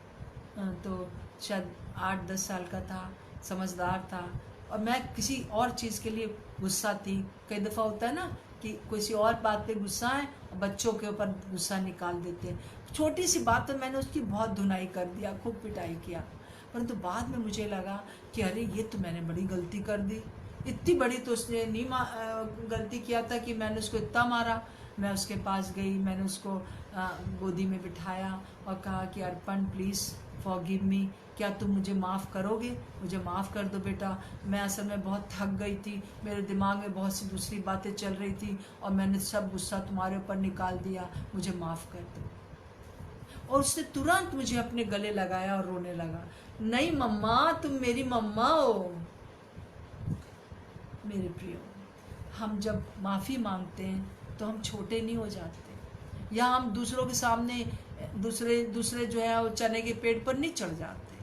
S1: तो शायद 8-10 साल का था, समझदार था, और मैं किसी और चीज़ के लिए गुस्सा थी। कई दफ़ा होता है ना कि किसी और बात पे गुस्सा है और बच्चों के ऊपर गुस्सा निकाल देते हैं। छोटी सी बात तो मैंने उसकी बहुत धुनाई कर दिया, खूब पिटाई किया, परंतु बाद में मुझे लगा कि अरे ये तो मैंने बड़ी गलती कर दी। इतनी बड़ी तो उसने नहीं गलती किया था कि मैंने उसको इतना मारा। मैं उसके पास गई, मैंने उसको गोदी में बिठाया और कहा कि अर्पण प्लीज़ फॉरगिव मी, क्या तुम मुझे माफ़ करोगे, मुझे माफ़ कर दो बेटा। मैं असल में बहुत थक गई थी, मेरे दिमाग में बहुत सी दूसरी बातें चल रही थी और मैंने सब गुस्सा तुम्हारे ऊपर निकाल दिया, मुझे माफ़ कर दो। और उसने तुरंत मुझे अपने गले लगाया और रोने लगा। नहीं मम्मा, तुम मेरी मम्मा हो। मेरे प्रियो, हम जब माफ़ी मांगते हैं तो हम छोटे नहीं हो जाते, या हम दूसरों के सामने दूसरे जो है वो चने के पेड़ पर नहीं चढ़ जाते।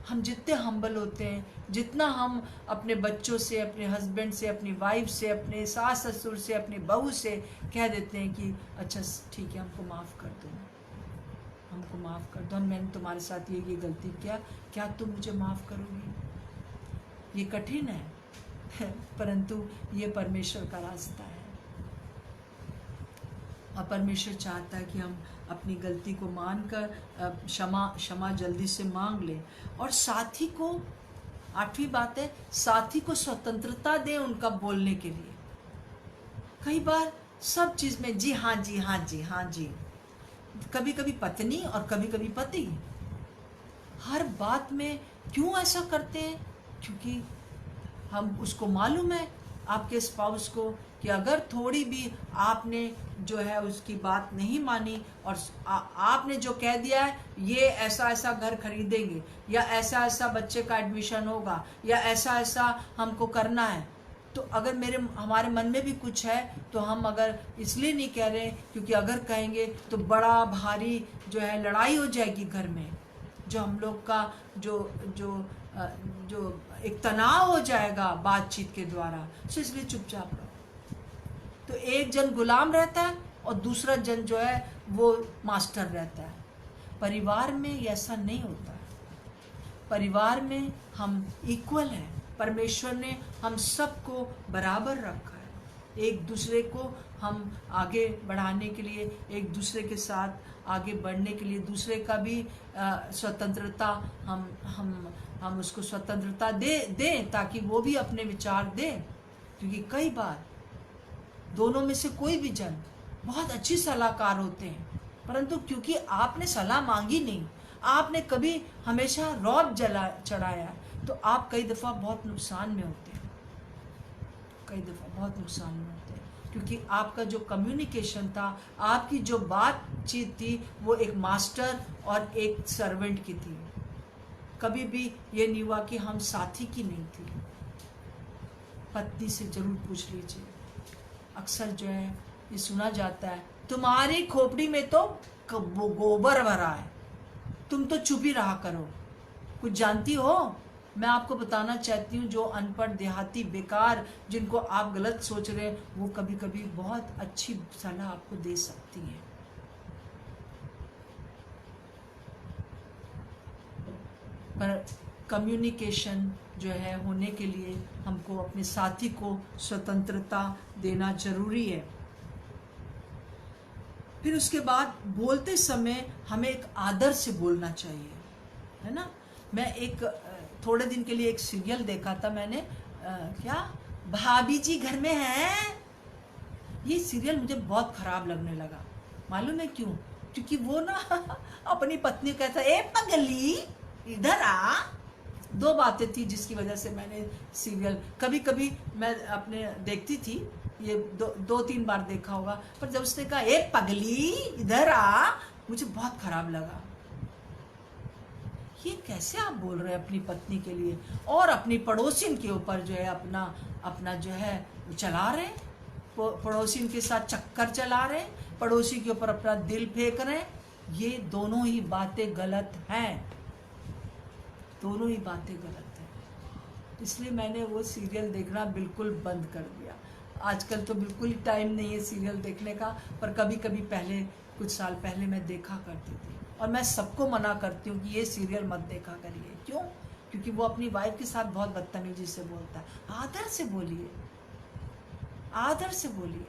S1: हम जितने हम्बल होते हैं, जितना हम अपने बच्चों से, अपने हस्बैंड से, अपनी वाइफ से, अपने सास ससुर से, अपनी बहू से कह देते हैं कि अच्छा ठीक है, हमको माफ़ कर दो, हमको माफ़ कर दो, मैंने तुम्हारे साथ ये गलती किया, क्या तुम मुझे माफ़ करोगी। ये कठिन है परंतु ये परमेश्वर का रास्ता है, और परमेश्वर चाहता है कि हम अपनी गलती को मानकर क्षमा जल्दी से मांग लें। और साथी को, 8वीं बात है, साथी को स्वतंत्रता दें उनका बोलने के लिए। कई बार सब चीज़ में जी हाँ जी हाँ जी हाँ जी, कभी कभी पत्नी और कभी कभी पति, हर बात में क्यों ऐसा करते हैं, क्योंकि हम उसको मालूम है आपके स्पाउस को कि अगर थोड़ी भी आपने जो है उसकी बात नहीं मानी और आपने जो कह दिया है ये ऐसा ऐसा घर खरीदेंगे, या ऐसा ऐसा बच्चे का एडमिशन होगा, या ऐसा ऐसा हमको करना है, तो अगर हमारे मन में भी कुछ है तो हम अगर इसलिए नहीं कह रहे क्योंकि अगर कहेंगे तो बड़ा भारी जो है लड़ाई हो जाएगी घर में, जो हम लोग का जो एक तनाव हो जाएगा बातचीत के द्वारा। सो इसलिए चुपचाप रहो। तो एक जन गुलाम रहता है और दूसरा जन जो है वो मास्टर रहता है। परिवार में ऐसा नहीं होता है। परिवार में हम इक्वल हैं। परमेश्वर ने हम सबको बराबर रखा है। एक दूसरे को हम आगे बढ़ाने के लिए, एक दूसरे के साथ आगे बढ़ने के लिए, दूसरे का भी स्वतंत्रता हम उसको स्वतंत्रता दें ताकि वो भी अपने विचार दें। क्योंकि कई बार दोनों में से कोई भी जन बहुत अच्छी सलाहकार होते हैं, परंतु क्योंकि आपने सलाह मांगी नहीं, आपने कभी हमेशा रौब चढ़ाया, तो आप कई दफ़ा बहुत नुकसान में होते हैं, कई दफ़ा बहुत नुकसान में होते हैं। क्योंकि आपका जो कम्युनिकेशन था, आपकी जो बातचीत थी, वो एक मास्टर और एक सर्वेंट की थी। कभी भी ये नहीं हुआ कि हम साथी की नहीं थी। पत्नी से जरूर पूछ लीजिए। अक्सर जो है ये सुना जाता है, तुम्हारी खोपड़ी में तो गोबर भरा है, तुम तो चुप ही रहा करो, कुछ जानती हो। मैं आपको बताना चाहती हूँ, जो अनपढ़ देहाती बेकार जिनको आप गलत सोच रहे हैं, वो कभी कभी बहुत अच्छी सलाह आपको दे सकती हैं। पर कम्युनिकेशन जो है होने के लिए हमको अपने साथी को स्वतंत्रता देना जरूरी है। फिर उसके बाद बोलते समय हमें एक आदर से बोलना चाहिए, है ना। मैं एक थोड़े दिन के लिए एक सीरियल देखा था मैंने, क्या भाभी जी घर में हैं। ये सीरियल मुझे बहुत खराब लगने लगा। मालूम है क्यों? क्योंकि वो ना अपनी पत्नी को कहता, ए पगली इधर आ। दो बातें थी जिसकी वजह से मैंने सीरियल कभी कभी मैं अपने देखती थी, ये दो तीन बार देखा होगा, पर जब उसने कहा ए पगली इधर आ, मुझे बहुत खराब लगा। ये कैसे आप बोल रहे हैं अपनी पत्नी के लिए, और अपनी पड़ोसिन के ऊपर जो है अपना जो है चला रहे, पड़ोसिन के साथ चक्कर चला रहे, पड़ोसी के ऊपर अपना दिल फेंक रहे। ये दोनों ही बातें गलत हैं, दोनों ही बातें गलत हैं। इसलिए मैंने वो सीरियल देखना बिल्कुल बंद कर दिया। आजकल तो बिल्कुल ही टाइम नहीं है सीरियल देखने का, पर कभी कभी पहले कुछ साल पहले मैं देखा करती थी। और मैं सबको मना करती हूँ कि ये सीरियल मत देखा करिए। क्यों? क्योंकि वो अपनी वाइफ के साथ बहुत बदतमीजी से बोलता है। आदर से बोलिए, आदर से बोलिए।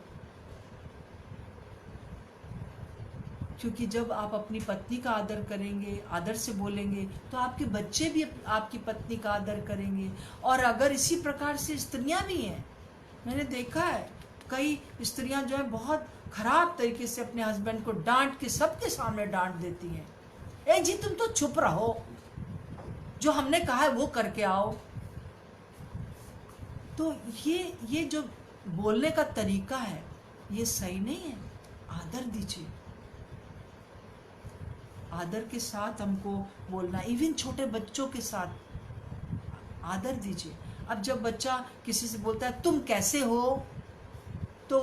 S1: क्योंकि जब आप अपनी पत्नी का आदर करेंगे, आदर से बोलेंगे, तो आपके बच्चे भी आपकी पत्नी का आदर करेंगे। और अगर इसी प्रकार से स्त्रियां भी हैं, मैंने देखा है कई स्त्रियां जो है बहुत खराब तरीके से अपने हस्बैंड को डांट के सबके सामने डांट देती हैं। ए जी तुम तो चुप रहो, जो हमने कहा है वो करके आओ। तो ये जो बोलने का तरीका है, ये सही नहीं है। आदर दीजिए, आदर के साथ हमको बोलना। इवन छोटे बच्चों के साथ आदर दीजिए। अब जब बच्चा किसी से बोलता है तुम कैसे हो, तो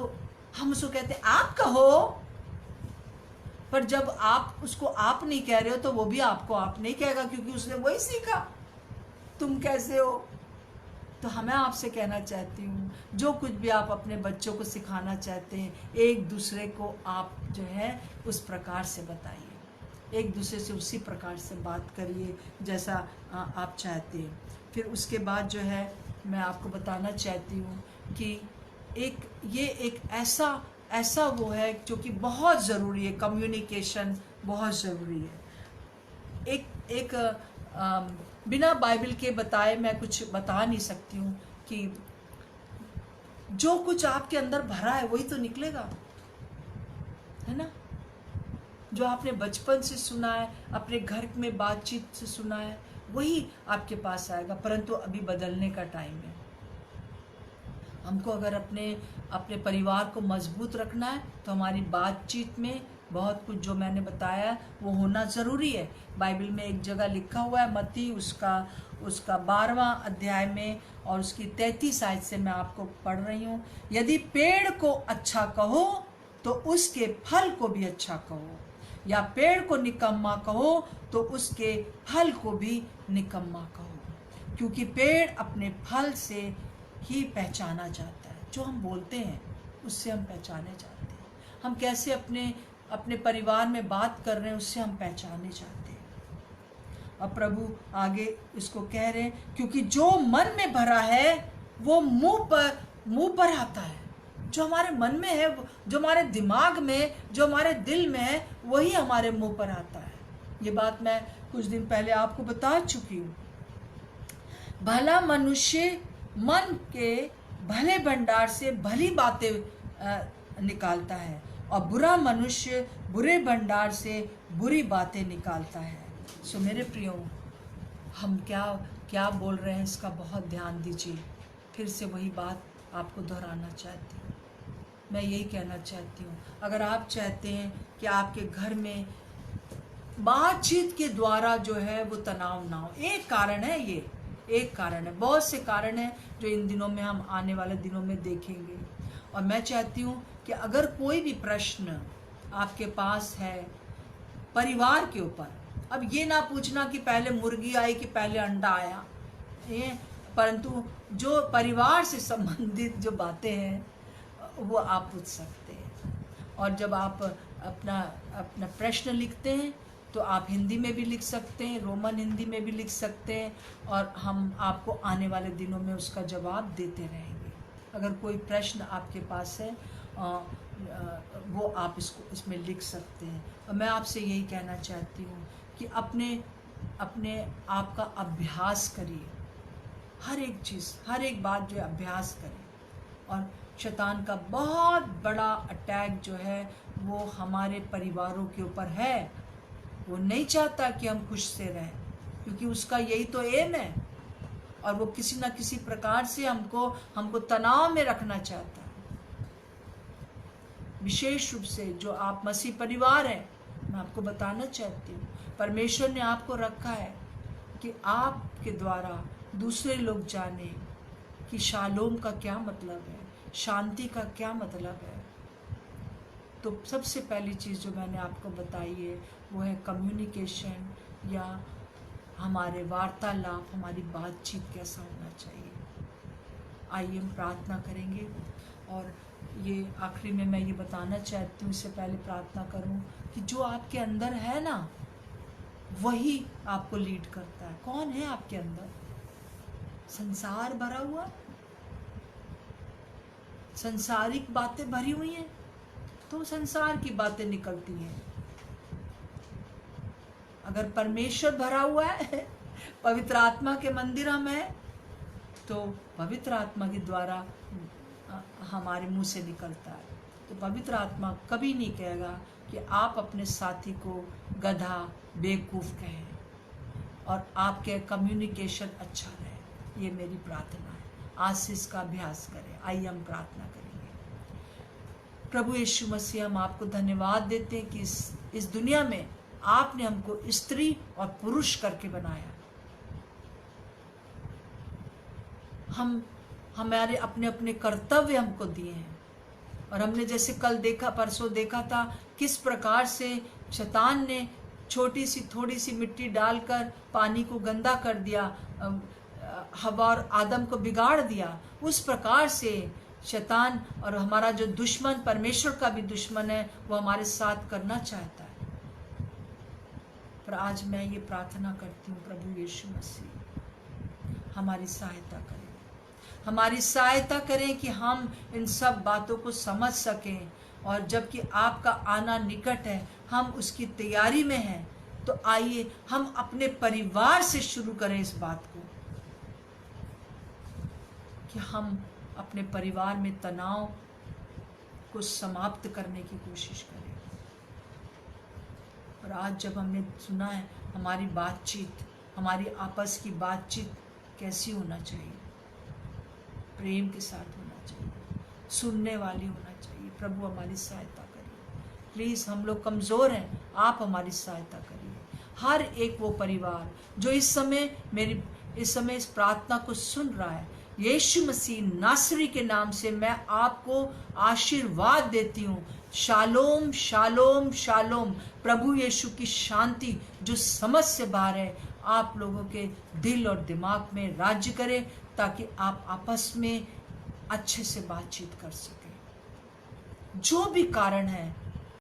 S1: हम उसको कहते हैं आप कहो। पर जब आप उसको आप नहीं कह रहे हो, तो वो भी आपको आप नहीं कहेगा, क्योंकि उसने वही सीखा, तुम कैसे हो। तो हमें आपसे कहना चाहती हूँ, जो कुछ भी आप अपने बच्चों को सिखाना चाहते हैं, एक दूसरे को आप जो है उस प्रकार से बताइए, एक दूसरे से उसी प्रकार से बात करिए जैसा आप चाहते हैं। फिर उसके बाद जो है मैं आपको बताना चाहती हूँ कि ये एक ऐसा वो है जो कि बहुत ज़रूरी है। कम्युनिकेशन बहुत ज़रूरी है। एक बिना बाइबल के बताए मैं कुछ बता नहीं सकती हूँ कि जो कुछ आपके अंदर भरा है वही तो निकलेगा, है ना। जो आपने बचपन से सुना है, अपने घर में बातचीत से सुना है, वही आपके पास आएगा। परंतु अभी बदलने का टाइम है। हमको अगर अपने परिवार को मजबूत रखना है, तो हमारी बातचीत में बहुत कुछ जो मैंने बताया वो होना ज़रूरी है। बाइबल में एक जगह लिखा हुआ है, मत्ती उसका 12वां अध्याय में और उसकी 33 आयत से मैं आपको पढ़ रही हूँ। यदि पेड़ को अच्छा कहो तो उसके फल को भी अच्छा कहो, या पेड़ को निकम्मा कहो तो उसके फल को भी निकम्मा कहो। क्योंकि पेड़ अपने फल से ही पहचाना जाता है। जो हम बोलते हैं उससे हम पहचाने जाते हैं। हम कैसे अपने परिवार में बात कर रहे हैं, उससे हम पहचाने जाते हैं। अब प्रभु आगे इसको कह रहे हैं, क्योंकि जो मन में भरा है वो मुंह पर आता है। जो हमारे मन में है, जो हमारे दिमाग में, जो हमारे दिल में है, वही हमारे मुंह पर आता है। ये बात मैं कुछ दिन पहले आपको बता चुकी हूँ। भला मनुष्य मन के भले भंडार से भली बातें निकालता है, और बुरा मनुष्य बुरे भंडार से बुरी बातें निकालता है। सो मेरे प्रियो, हम क्या बोल रहे हैं इसका बहुत ध्यान दीजिए। फिर से वही बात आपको दोहराना चाहती हूँ। मैं यही कहना चाहती हूँ, अगर आप चाहते हैं कि आपके घर में बातचीत के द्वारा जो है वो तनाव ना हो, एक कारण है, ये एक कारण है, बहुत से कारण हैं जो इन दिनों में हम आने वाले दिनों में देखेंगे। और मैं चाहती हूँ कि अगर कोई भी प्रश्न आपके पास है परिवार के ऊपर, अब ये ना पूछना कि पहले मुर्गी आई कि पहले अंडा आया, ये, परंतु जो परिवार से संबंधित जो बातें हैं वो आप पूछ सकते हैं। और जब आप अपना अपना प्रश्न लिखते हैं तो आप हिंदी में भी लिख सकते हैं, रोमन हिंदी में भी लिख सकते हैं, और हम आपको आने वाले दिनों में उसका जवाब देते रहेंगे। अगर कोई प्रश्न आपके पास है वो आप इसमें लिख सकते हैं। और मैं आपसे यही कहना चाहती हूँ कि अपने आप का अभ्यास करिए, हर एक चीज़, हर एक बात जो है अभ्यास करें। और शैतान का बहुत बड़ा अटैक जो है वो हमारे परिवारों के ऊपर है। वो नहीं चाहता कि हम खुश से रहें, क्योंकि उसका यही तो एम है, और वो किसी न किसी प्रकार से हमको तनाव में रखना चाहता है। विशेष रूप से जो आप मसीह परिवार हैं, मैं आपको बताना चाहती हूँ, परमेश्वर ने आपको रखा है कि आपके द्वारा दूसरे लोग जाने कि शालोम का क्या मतलब है, शांति का क्या मतलब है। तो सबसे पहली चीज़ जो मैंने आपको बताई है वो है कम्युनिकेशन, या हमारे वार्तालाप, हमारी बातचीत कैसा होना चाहिए। आइए हम प्रार्थना करेंगे। और ये आखिरी में मैं ये बताना चाहती हूँ, इससे पहले प्रार्थना करूँ, कि जो आपके अंदर है ना वही आपको लीड करता है। कौन है आपके अंदर? संसार भरा हुआ, संसारिक बातें भरी हुई हैं तो संसार की बातें निकलती हैं। अगर परमेश्वर भरा हुआ है, पवित्र आत्मा के मंदिर हम हैं, तो पवित्र आत्मा के द्वारा हमारे मुंह से निकलता है। तो पवित्र आत्मा कभी नहीं कहेगा कि आप अपने साथी को गधा, बेवकूफ़ कहें, और आपके कम्युनिकेशन अच्छा रहे। ये मेरी प्रार्थना है। आज से इसका अभ्यास करें। आइए हम प्रार्थना करेंगे। प्रभु यीशु मसीह, हम आपको धन्यवाद देते हैं कि इस दुनिया में आपने हमको स्त्री और पुरुष करके बनाया। हमारे अपने अपने कर्तव्य हमको दिए हैं, और हमने जैसे कल देखा, परसों देखा था, किस प्रकार से शैतान ने छोटी सी थोड़ी सी मिट्टी डालकर पानी को गंदा कर दिया, हवा और आदम को बिगाड़ दिया। उस प्रकार से शैतान और हमारा जो दुश्मन, परमेश्वर का भी दुश्मन है, वो हमारे साथ करना चाहता है। पर आज मैं ये प्रार्थना करती हूँ, प्रभु यीशु मसीह हमारी सहायता करें, हमारी सहायता करें कि हम इन सब बातों को समझ सकें। और जबकि आपका आना निकट है, हम उसकी तैयारी में हैं, तो आइए हम अपने परिवार से शुरू करें इस बात को, कि हम अपने परिवार में तनाव को समाप्त करने की कोशिश करें। और आज जब हमने सुना है हमारी बातचीत, हमारी आपस की बातचीत कैसी होना चाहिए, प्रेम के साथ होना चाहिए, सुनने वाली होना चाहिए। प्रभु हमारी सहायता करिए। प्लीज़, हम लोग कमज़ोर हैं, आप हमारी सहायता करिए। हर एक वो परिवार जो इस समय इस प्रार्थना को सुन रहा है, यीशु मसीह नासरी के नाम से मैं आपको आशीर्वाद देती हूँ। शालोम शालोम शालोम। प्रभु यीशु की शांति जो समझ से बाहर है, आप लोगों के दिल और दिमाग में राज्य करे, ताकि आप आपस में अच्छे से बातचीत कर सकें। जो भी कारण है,